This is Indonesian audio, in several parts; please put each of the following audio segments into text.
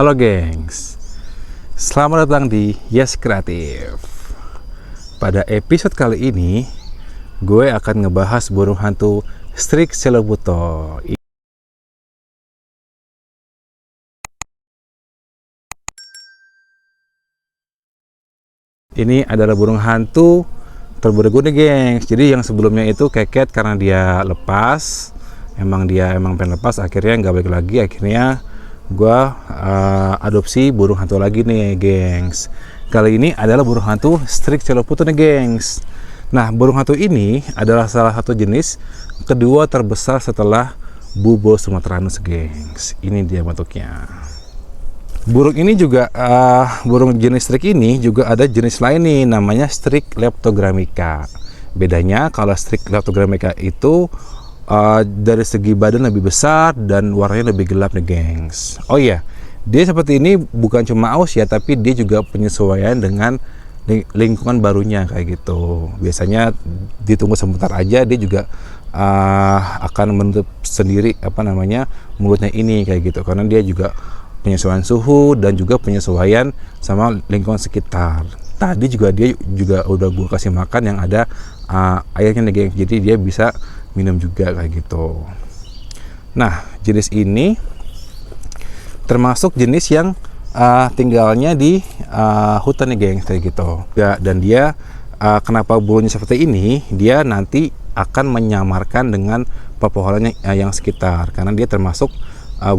Halo gengs, selamat datang di Yes Kreatif. Pada episode kali ini, gue akan ngebahas burung hantu Strix Celobuto. Ini adalah burung hantu terburu nih gengs. Jadi yang sebelumnya itu keket karena dia lepas, emang pengen lepas, akhirnya nggak balik lagi. Akhirnya gua adopsi burung hantu lagi nih gengs. Kali ini adalah burung hantu Strix Celobuto nih gengs. Nah, burung hantu ini adalah salah satu jenis kedua terbesar setelah Bubo sumatranus gengs. Ini dia bentuknya. Burung ini juga burung jenis Strix ini juga ada jenis lain nih, namanya Strix leptogrammica. Bedanya kalau Strix leptogrammica itu dari segi badan lebih besar dan warnanya lebih gelap nih gengs. Oh iya, dia seperti ini bukan cuma aus ya, tapi dia juga penyesuaian dengan lingkungan barunya kayak gitu. Biasanya ditunggu sebentar aja, dia juga akan menutup sendiri mulutnya ini kayak gitu, karena dia juga penyesuaian suhu dan juga penyesuaian sama lingkungan sekitar. Tadi juga dia juga udah gue kasih makan yang ada airnya nih gengs, jadi dia bisa minum juga kayak gitu. Nah, jenis ini termasuk jenis yang tinggalnya di hutan nih gengs kayak gitu ya. Dan dia kenapa bulunya seperti ini, dia nanti akan menyamarkan dengan pepohonan yang sekitar, karena dia termasuk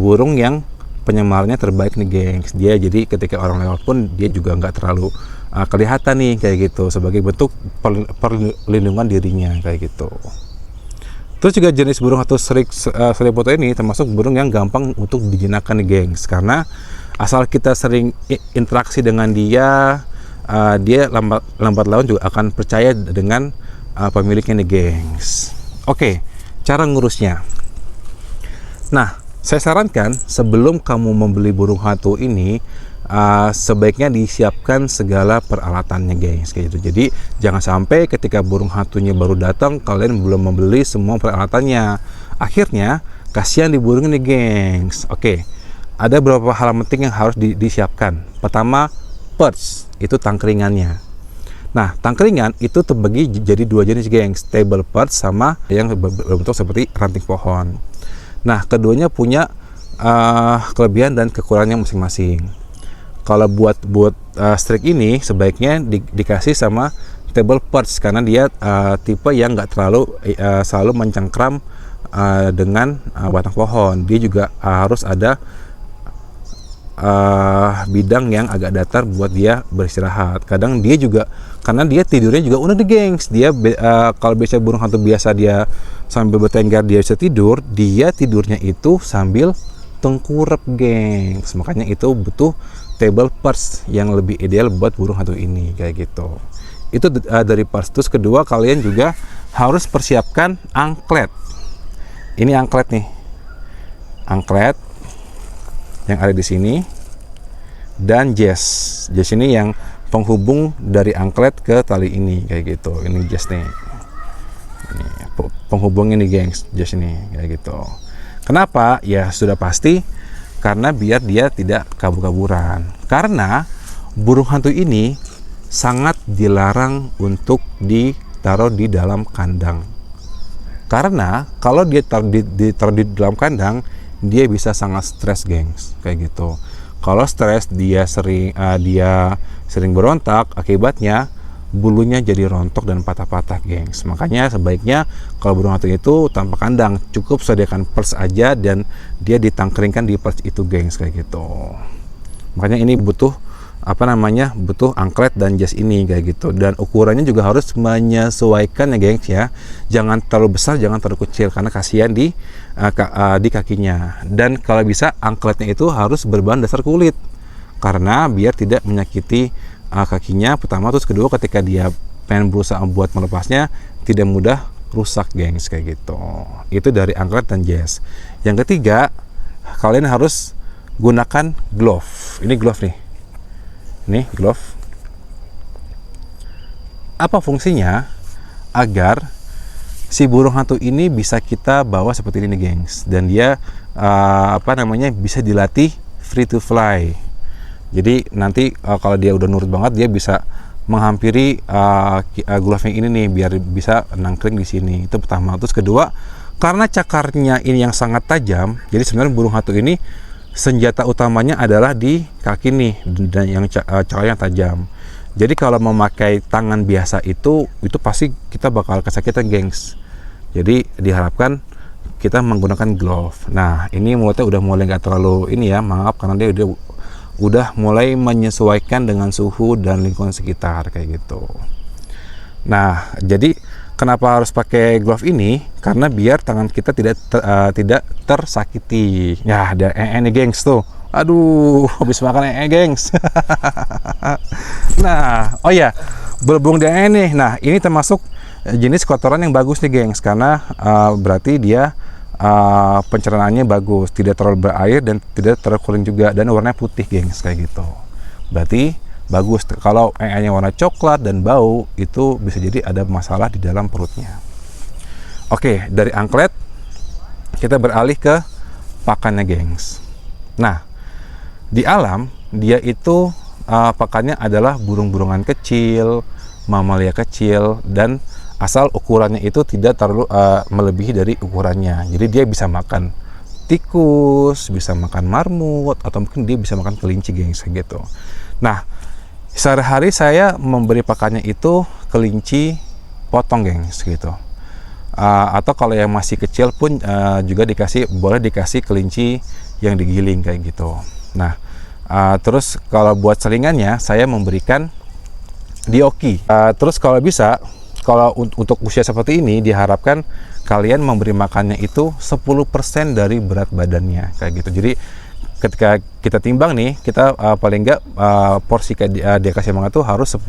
burung yang penyamarnya terbaik nih gengs. Dia jadi ketika orang lewat pun dia juga nggak terlalu kelihatan nih kayak gitu, sebagai bentuk perlindungan dirinya kayak gitu. Terus juga jenis burung hantu Strix Celobuto ini termasuk burung yang gampang untuk dijinakkan nih gengs, karena asal kita sering interaksi dengan dia, dia lambat laun juga akan percaya dengan pemiliknya nih gengs. Oke, cara ngurusnya. Nah, saya sarankan sebelum kamu membeli burung hantu ini, sebaiknya disiapkan segala peralatannya gengs kayak gitu. Jadi jangan sampai ketika burung hantunya baru datang kalian belum membeli semua peralatannya, akhirnya kasihan di burung ini gengs. Oke, ada beberapa hal penting yang harus disiapkan. Pertama, perch, itu tangkringannya. Nah, tangkringan itu terbagi jadi dua jenis gengs, table perch sama yang berbentuk seperti ranting pohon. Nah, keduanya punya kelebihan dan kekurangannya masing-masing. Kalau buat Strix ini sebaiknya dikasih sama table perch, karena dia tipe yang nggak terlalu selalu mencengkram dengan batang pohon. Dia juga harus ada bidang yang agak datar buat dia beristirahat. Kadang dia juga, karena dia tidurnya juga unik nih gengs. Dia kalau biasa burung hantu biasa dia sambil bertengger dia bisa tidur, dia tidurnya itu sambil tengkurap gengs. Makanya itu butuh table perch yang lebih ideal buat burung hantu ini kayak gitu. Itu dari perch. Terus kedua, kalian juga harus persiapkan angklet. Ini angklet nih, angklet yang ada di sini, dan jas ini yang penghubung dari angklet ke tali ini kayak gitu. Ini jas nih, ini penghubungnya nih gengs, jas ini kayak gitu. Kenapa? Ya sudah pasti karena biar dia tidak kabur-kaburan, karena burung hantu ini sangat dilarang untuk ditaruh di dalam kandang, karena kalau dia ditaruh di dalam kandang dia bisa sangat stres gengs kayak gitu. Kalau stres dia sering berontak, akibatnya bulunya jadi rontok dan patah-patah gengs. Makanya sebaiknya kalau burung hantu itu tanpa kandang, cukup sediakan perch aja dan dia ditangkringkan di perch itu gengs kayak gitu. Makanya ini butuh butuh angklet dan jas ini kayak gitu. Dan ukurannya juga harus menyesuaikan ya gengs ya. Jangan terlalu besar, jangan terlalu kecil, karena kasihan di kakinya. Dan kalau bisa angkletnya itu harus berbahan dasar kulit, karena biar tidak menyakiti kakinya pertama. Terus kedua, ketika dia pengen berusaha buat melepasnya tidak mudah rusak gengs kayak gitu. Itu dari angklet dan jas. Yang ketiga, kalian harus gunakan glove. Ini glove nih. Ini glove. Apa fungsinya? Agar si burung hantu ini bisa kita bawa seperti ini gengs, dan dia bisa dilatih free to fly. Jadi nanti kalau dia udah nurut banget, dia bisa menghampiri glove yang ini nih, biar bisa nangkring di sini. Itu pertama. Terus kedua, karena cakarnya ini yang sangat tajam, jadi sebenarnya burung hantu ini senjata utamanya adalah di kaki nih, dan yang cakarnya tajam. Jadi kalau memakai tangan biasa itu pasti kita bakal kesakitan, gengs. Jadi diharapkan kita menggunakan glove. Nah, ini mulutnya udah mulai nggak terlalu ini ya, maaf, karena dia udah mulai menyesuaikan dengan suhu dan lingkungan sekitar kayak gitu. Nah, jadi kenapa harus pakai glove ini? Karena biar tangan kita tidak tersakiti. Ya, ada nih gengs tuh. Aduh, habis makan gengs. Nah, oh ya, berhubung dengan nih. Nah, ini termasuk jenis kotoran yang bagus nih gengs, karena berarti dia pencernaannya bagus, tidak terlalu berair dan tidak terlalu kering juga, dan warnanya putih gengs kayak gitu. Berarti bagus. Kalau nya warna coklat dan bau, itu bisa jadi ada masalah di dalam perutnya. Oke, dari angklet kita beralih ke pakannya gengs. Nah, di alam dia itu pakannya adalah burung-burungan kecil, mamalia kecil, dan asal ukurannya itu tidak terlalu melebihi dari ukurannya. Jadi dia bisa makan tikus, bisa makan marmut, atau mungkin dia bisa makan kelinci gengs gitu. Nah, sehari-hari saya memberi pakannya itu kelinci potong gengs gitu. Atau kalau yang masih kecil pun juga boleh dikasih kelinci yang digiling kayak gitu. Nah, terus kalau buat selingannya saya memberikan dioki. Terus kalau bisa, kalau untuk usia seperti ini diharapkan kalian memberi makannya itu 10% dari berat badannya kayak gitu. Jadi ketika kita timbang nih, kita paling enggak porsi dia kasih makan tuh harus 10%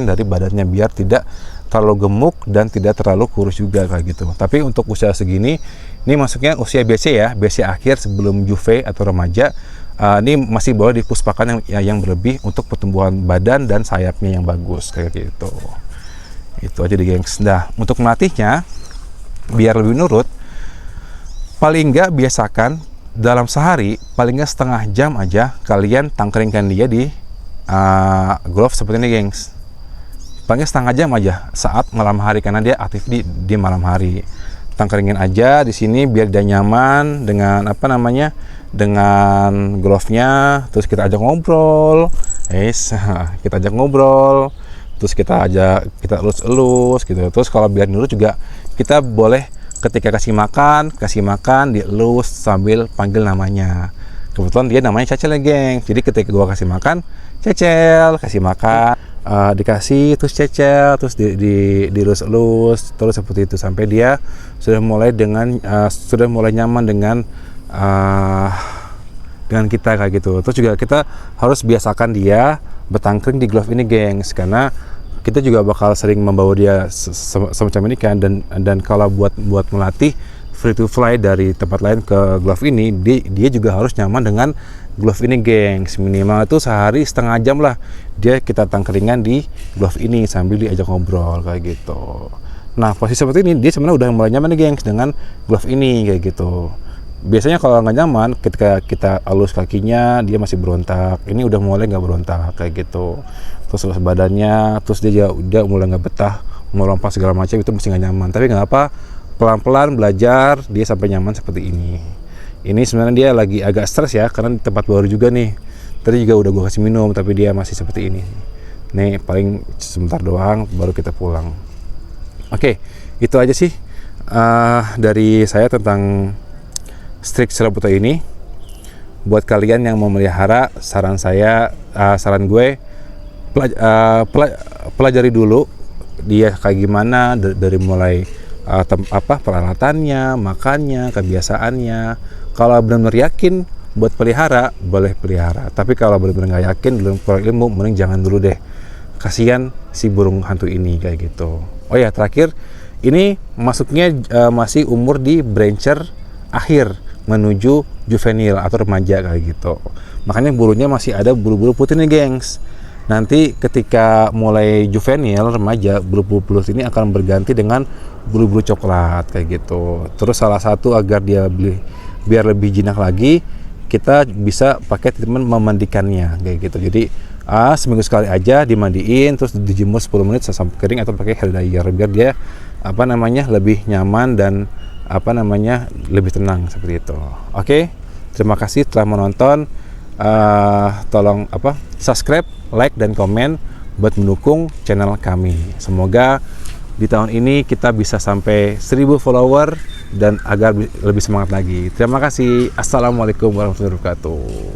dari badannya, biar tidak terlalu gemuk dan tidak terlalu kurus juga kayak gitu. Tapi untuk usia segini, ini masuknya usia BC ya, BC akhir sebelum juve atau remaja, ini masih boleh dipus pakan yang berlebih untuk pertumbuhan badan dan sayapnya yang bagus kayak gitu. Itu aja di gengs. Nah, untuk melatihnya biar lebih nurut, paling nggak biasakan dalam sehari paling nggak setengah jam aja kalian tangkringkan dia di glove seperti ini gengs. Paling nggak setengah jam aja saat malam hari, karena dia aktif di malam hari. Tangkringin aja di sini biar dia nyaman dengan dengan glove-nya. Terus kita ajak ngobrol, kita ajak ngobrol. Terus kita elus-elus gitu. Terus kalau biar nurut juga, kita boleh ketika kasih makan dielus sambil panggil namanya. Kebetulan dia namanya Cecel ya geng. Jadi ketika gua kasih makan, Cecel, kasih makan, dikasih terus Cecel, terus dielus-elus terus seperti itu sampai dia sudah mulai nyaman dengan kita kayak gitu. Terus juga kita harus biasakan dia bertangkring di glove ini gengs, karena kita juga bakal sering membawa dia semacam ini kan, dan kalau buat melatih free to fly dari tempat lain ke glove ini, dia juga harus nyaman dengan glove ini gengs. Minimal itu sehari setengah jam lah dia kita tangkringan di glove ini sambil diajak ngobrol kayak gitu. Nah, posisi seperti ini dia sebenarnya udah mulai nyaman nih gengs dengan glove ini kayak gitu. Biasanya kalau nggak nyaman, ketika kita halus kakinya dia masih berontak. Ini udah mulai nggak berontak kayak gitu. Terus badannya, terus dia udah mulai nggak betah, mau lompat segala macam, itu mesti nggak nyaman. Tapi nggak apa, pelan-pelan belajar dia sampai nyaman seperti ini. Ini sebenarnya dia lagi agak stres ya, karena di tempat baru juga nih. Tadi juga udah gue kasih minum, tapi dia masih seperti ini. Nih paling sebentar doang, baru kita pulang. Oke, itu aja sih dari saya tentang Strix selabuta ini. Buat kalian yang mau melihara, saran gue pelajari dulu dia kayak gimana, dari mulai peralatannya, makannya, kebiasaannya. Kalau benar-benar yakin buat pelihara, boleh pelihara. Tapi kalau benar-benar nggak yakin, belum kurang ilmu, mending jangan dulu deh. Kasihan si burung hantu ini kayak gitu. Oh ya, terakhir, ini masuknya masih umur di brancher akhir menuju juvenil atau remaja kayak gitu. Makanya bulunya masih ada bulu-bulu putih nih gengs. Nanti ketika mulai juvenil, remaja, bulu-bulu ini akan berganti dengan bulu-bulu coklat kayak gitu. Terus salah satu agar dia biar lebih jinak lagi, kita bisa pakai treatment memandikannya kayak gitu. Jadi seminggu sekali aja dimandiin, terus dijemur 10 menit sampai kering, atau pakai hair dryer biar dia lebih nyaman dan lebih tenang seperti itu. Oke, terima kasih telah menonton. Tolong subscribe, like, dan komen buat mendukung channel kami. Semoga di tahun ini kita bisa sampai 1000 follower dan agar lebih semangat lagi. Terima kasih. Assalamualaikum warahmatullahi wabarakatuh.